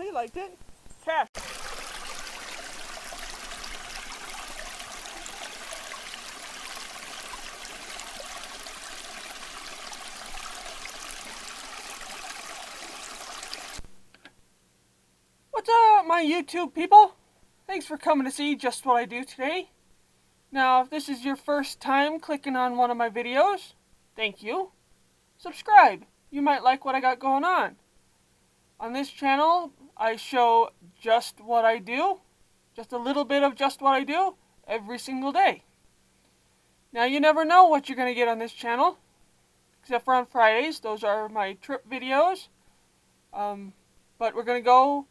he liked it. Cash. What's up, my YouTube people? Thanks for coming to see just what I do today. Now, if this is your first time clicking on one of my videos, thank you. Subscribe. You might like what I got going on. On this channel, I show just what I do, just a little bit of just what I do, every single day. Now, you never know what you're going to get on this channel, except for on Fridays. Those are my trip videos. But we're going to go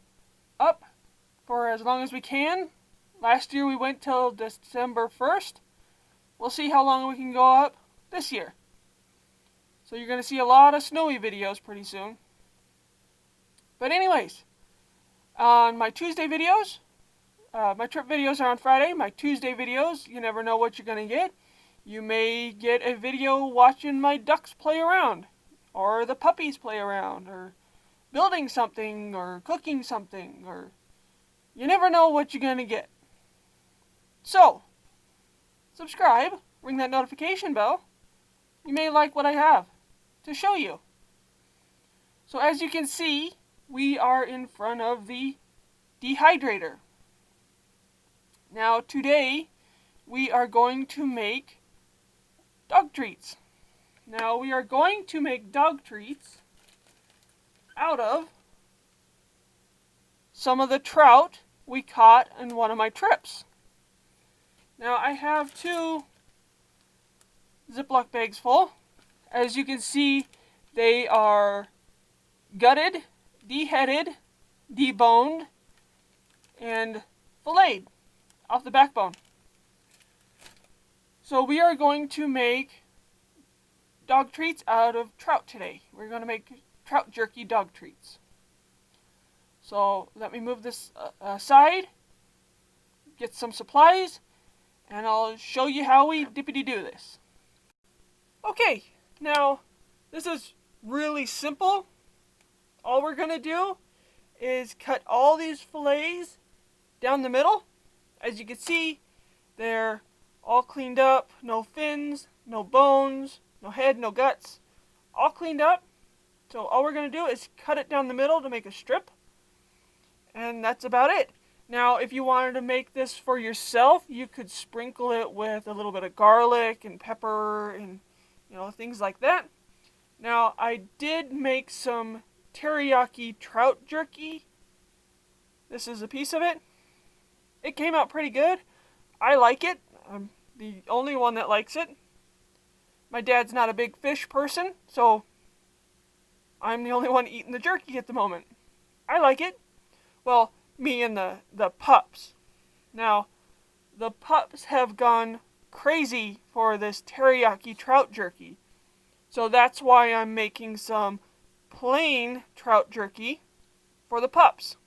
up for as long as we can. Last year we went till December 1st. We'll see how long we can go up this year. So you're going to see a lot of snowy videos pretty soon. But anyways, on my Tuesday videos, my trip videos are on Friday. My Tuesday videos, you never know what you're going to get. You may get a video watching my ducks play around, or the puppies play around, or building something, or cooking something, or you never know what you're going to get. So, subscribe, ring that notification bell. You may like what I have to show you. So as you can see, we are in front of the dehydrator. Now today, we are going to make dog treats. Now we are going to make dog treats out of some of the trout we caught in one of my trips. Now I have 2 Ziploc bags full. As you can see, they are gutted, deheaded, deboned, and filleted off the backbone. So we are going to make dog treats out of trout today. We're going to make trout jerky dog treats. So let me move this aside, get some supplies, and I'll show you how we dippity-do this. Okay, now this is really simple. All we're going to do is cut all these fillets down the middle. As you can see, they're all cleaned up, no fins, no bones, no head, no guts, all cleaned up. So all we're going to do is cut it down the middle to make a strip, and that's about it. Now, if you wanted to make this for yourself, you could sprinkle it with a little bit of garlic and pepper and, things like that. Now, I did make some teriyaki trout jerky. This is a piece of it. It came out pretty good. I like it. I'm the only one that likes it. My dad's not a big fish person, so I'm the only one eating the jerky at the moment. I like it. Well, me and the pups. Now, the pups have gone crazy for this teriyaki trout jerky. So that's why I'm making some plain trout jerky for the pups.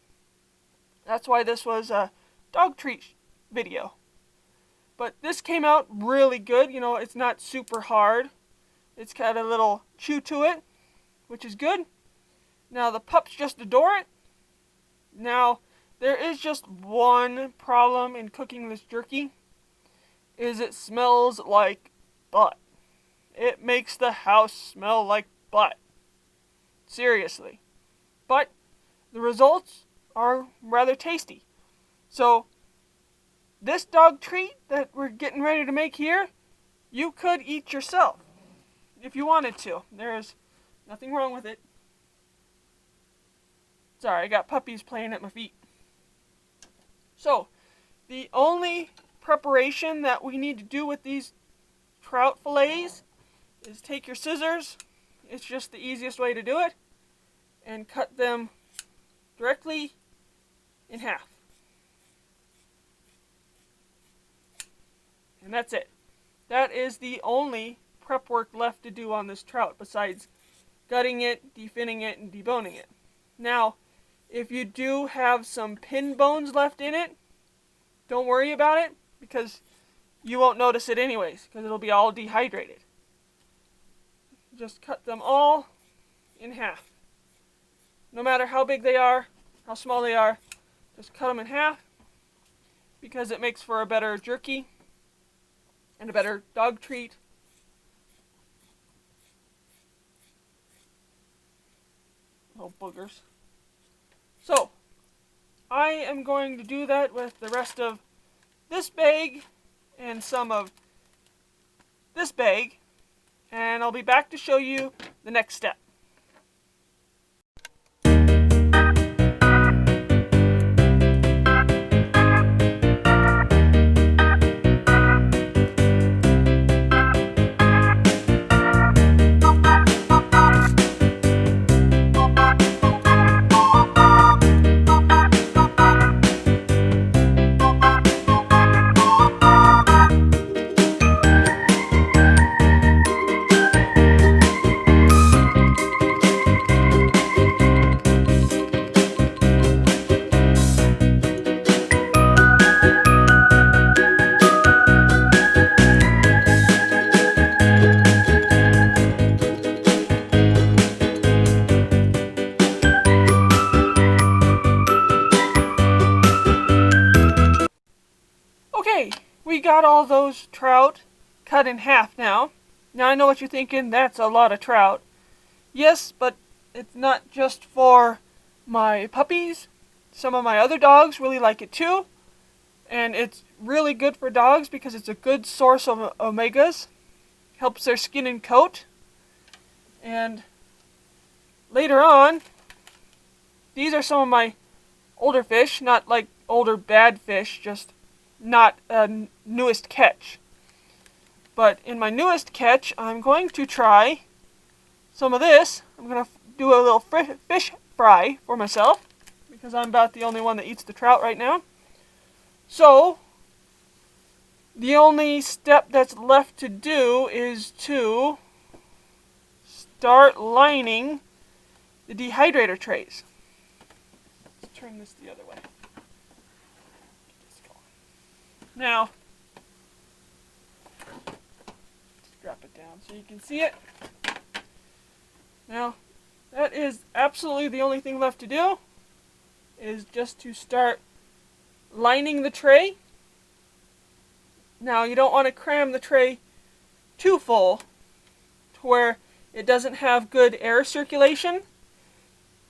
That's why this was a dog treat video. But this came out really good. It's not super hard. It's got a little chew to it, which is good. Now, the pups just adore it. Now, there is just one problem in cooking this jerky, is it smells like butt. It makes the house smell like butt. Seriously. But the results are rather tasty. So, this dog treat that we're getting ready to make here, you could eat yourself if you wanted to. There's nothing wrong with it. Sorry, I got puppies playing at my feet. So, the only preparation that we need to do with these trout fillets is take your scissors. It's just the easiest way to do it. And cut them directly in half. And that's it. That is the only prep work left to do on this trout besides gutting it, definning it, and deboning it. Now, if you do have some pin bones left in it, don't worry about it because you won't notice it anyways because it'll be all dehydrated. Just cut them all in half. No matter how big they are, how small they are. Just cut them in half because it makes for a better jerky and a better dog treat. Little boogers. So, I am going to do that with the rest of this bag and some of this bag, and I'll be back to show you the next step. Okay, we got all those trout cut in half now. Now I know what you're thinking, that's a lot of trout. Yes, but it's not just for my puppies. Some of my other dogs really like it too. And it's really good for dogs because it's a good source of omegas. Helps their skin and coat. And later on, these are some of my older fish, not like older bad fish, just not a newest catch. But in my newest catch, I'm going to try some of this. I'm going to do a little fish fry for myself because I'm about the only one that eats the trout right now. So, the only step that's left to do is to start lining the dehydrator trays. Let's turn this the other way. Now, strap it down so you can see it. Now, that is absolutely the only thing left to do, is just to start lining the tray. Now, you don't want to cram the tray too full to where it doesn't have good air circulation.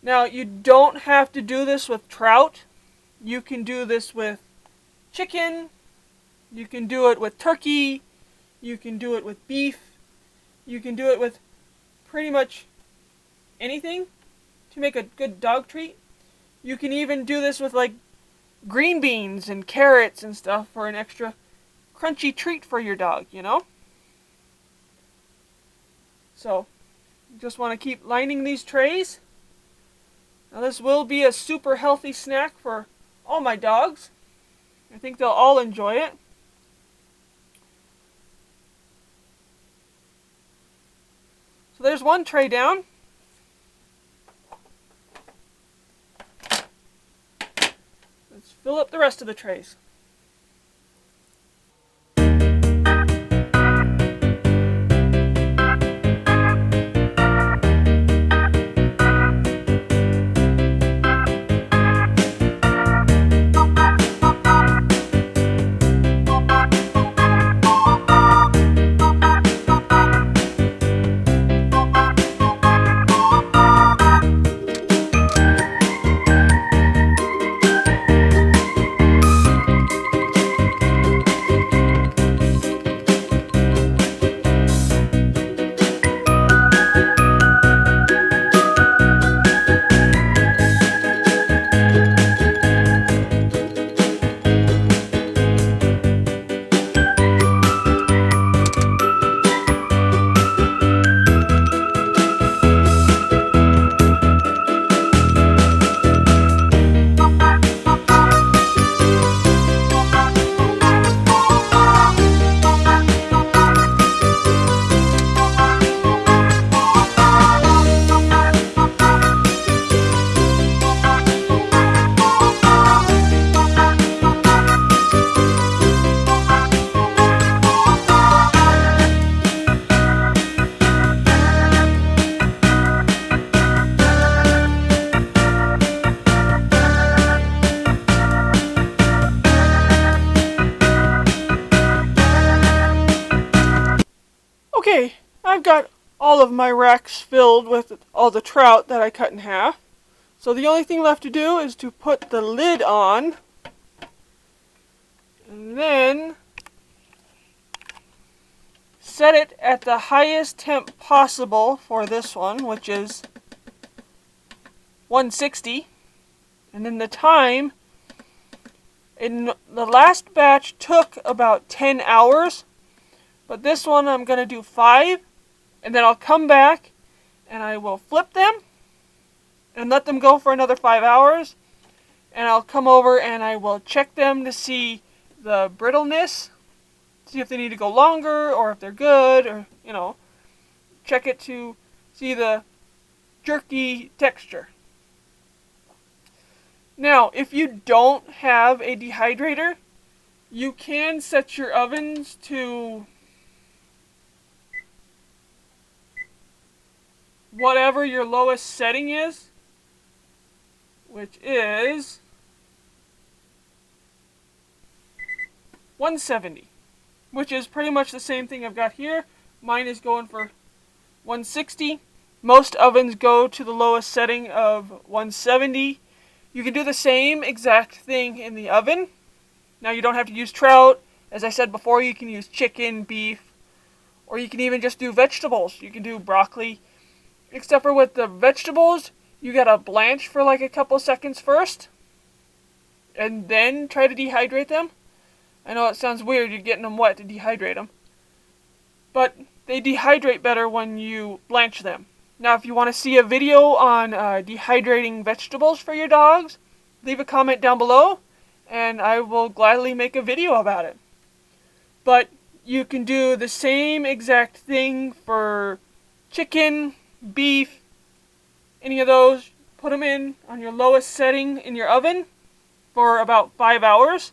Now, you don't have to do this with trout. You can do this with chicken. You can do it with turkey. You can do it with beef. You can do it with pretty much anything to make a good dog treat. You can even do this with like green beans and carrots and stuff for an extra crunchy treat for your dog, you know? So, you just want to keep lining these trays. Now this will be a super healthy snack for all my dogs. I think they'll all enjoy it. So there's one tray down. Let's fill up the rest of the trays. I've got all of my racks filled with all the trout that I cut in half. So the only thing left to do is to put the lid on, and then set it at the highest temp possible for this one, which is 160. And then the time, in the last batch took about 10 hours, but this one I'm going to do 5, and then I'll come back and I will flip them and let them go for another 5 hours, and I'll come over and I will check them to see the brittleness, see if they need to go longer or if they're good, or, check it to see the jerky texture. Now, if you don't have a dehydrator, you can set your ovens to whatever your lowest setting is, which is 170, which is pretty much the same thing I've got here. Mine is going for 160. Most ovens go to the lowest setting of 170. You can do the same exact thing in the oven. Now, you don't have to use trout. As I said before, you can use chicken, beef, or you can even just do vegetables. You can do broccoli. Except for with the vegetables, you gotta blanch for like a couple seconds first, and then try to dehydrate them. I know it sounds weird, you're getting them wet to dehydrate them, but they dehydrate better when you blanch them. Now, if you want to see a video on dehydrating vegetables for your dogs, leave a comment down below, and I will gladly make a video about it. But you can do the same exact thing for chicken, beef, any of those. Put them in on your lowest setting in your oven for about 5 hours.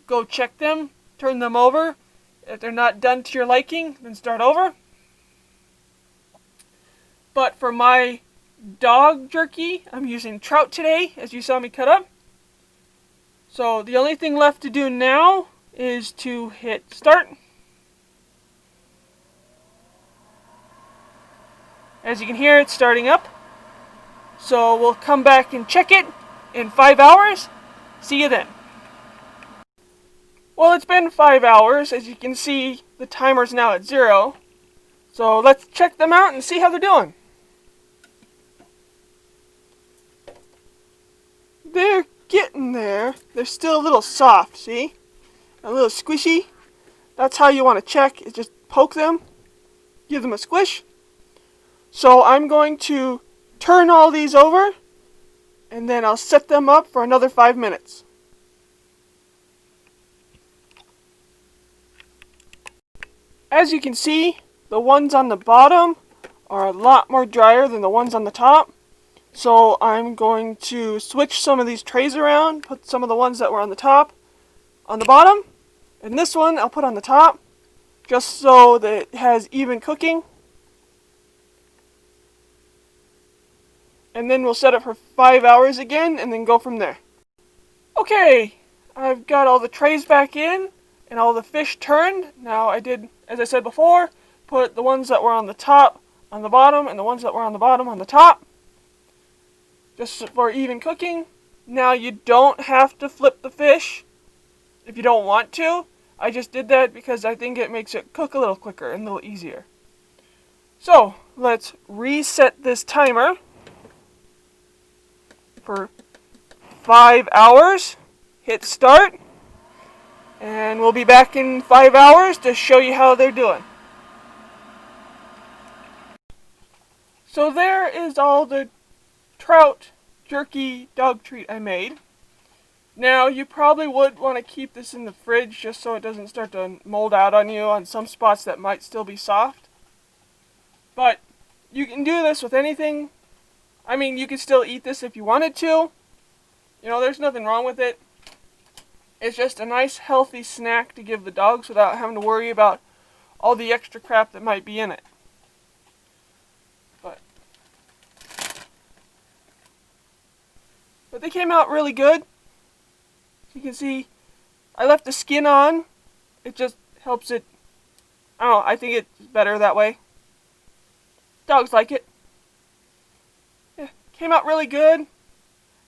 Go check them, turn them over. If they're not done to your liking, then start over. But for my dog jerky, I'm using trout today, as you saw me cut up. So the only thing left to do now is to hit start. As you can hear, it's starting up. So we'll come back and check it in 5 hours. See you then. Well, it's been 5 hours. As you can see, the timer's now at 0. So let's check them out and see how they're doing. They're getting there. They're still a little soft, see? A little squishy. That's how you want to check, is just poke them, give them a squish. So I'm going to turn all these over, and then I'll set them up for another 5 minutes. As you can see, the ones on the bottom are a lot more drier than the ones on the top. So I'm going to switch some of these trays around, put some of the ones that were on the top on the bottom, and this one I'll put on the top, just so that it has even cooking. And then we'll set it for 5 hours again, and then go from there. Okay, I've got all the trays back in, and all the fish turned. Now I did, as I said before, put the ones that were on the top on the bottom, and the ones that were on the bottom on the top, just for even cooking. Now, you don't have to flip the fish if you don't want to. I just did that because I think it makes it cook a little quicker and a little easier. So, let's reset this timer for 5 hours. Hit start. And we'll be back in 5 hours to show you how they're doing. So there is all the trout jerky dog treat I made. Now, you probably would want to keep this in the fridge just so it doesn't start to mold out on you on some spots that might still be soft. But you can do this with anything. I mean, you can still eat this if you wanted to. You know, there's nothing wrong with it. It's just a nice healthy snack to give the dogs without having to worry about all the extra crap that might be in it. But they came out really good. You can see I left the skin on. It just helps it, I don't know, I think it's better that way. Dogs like it. Yeah, came out really good.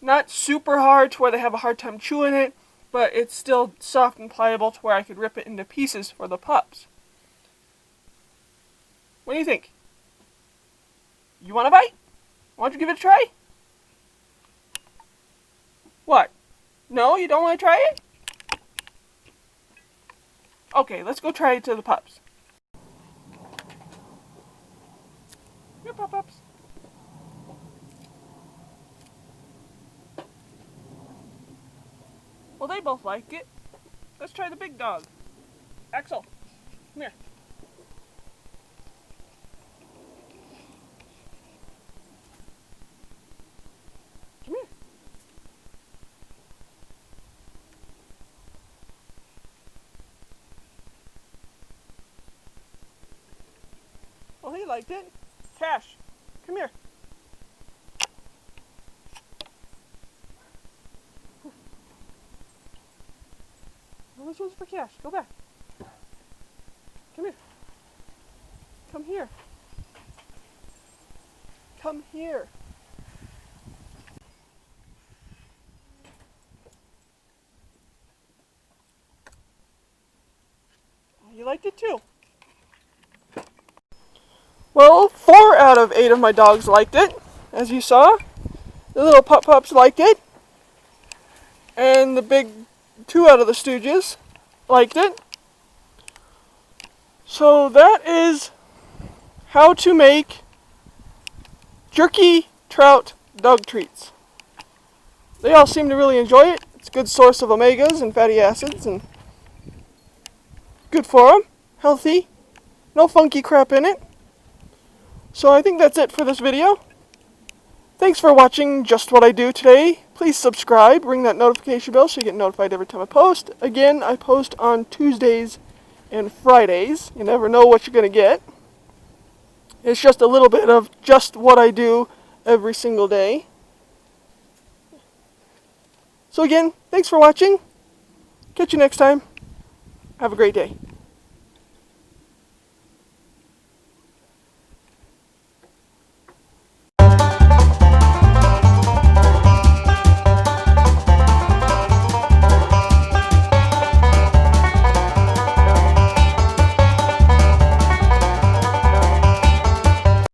Not super hard to where they have a hard time chewing it, but it's still soft and pliable to where I could rip it into pieces for the pups. What do you think? You want a bite? Why don't you give it a try? What? No, you don't want to try it? Okay, let's go try it to the pups. Here, pups. Well, they both like it. Let's try the big dog. Axel, come here. Come here. Well, he liked it. Cash, come here. Well, this one's for Cash. Go back. Come here. Come here. Come here. You liked it too. Well, 4 out of 8 of my dogs liked it, as you saw. The little pups liked it. And the big 2 out of the stooges liked it. So that is how to make jerky trout dog treats. They all seem to really enjoy it. It's a good source of omegas and fatty acids and good for them. Healthy. No funky crap in it. So I think that's it for this video. Thanks for watching Just What I Do today. Please subscribe, ring that notification bell so you get notified every time I post. Again, I post on Tuesdays and Fridays. You never know what you're going to get. It's just a little bit of just what I do every single day. So again, thanks for watching. Catch you next time. Have a great day.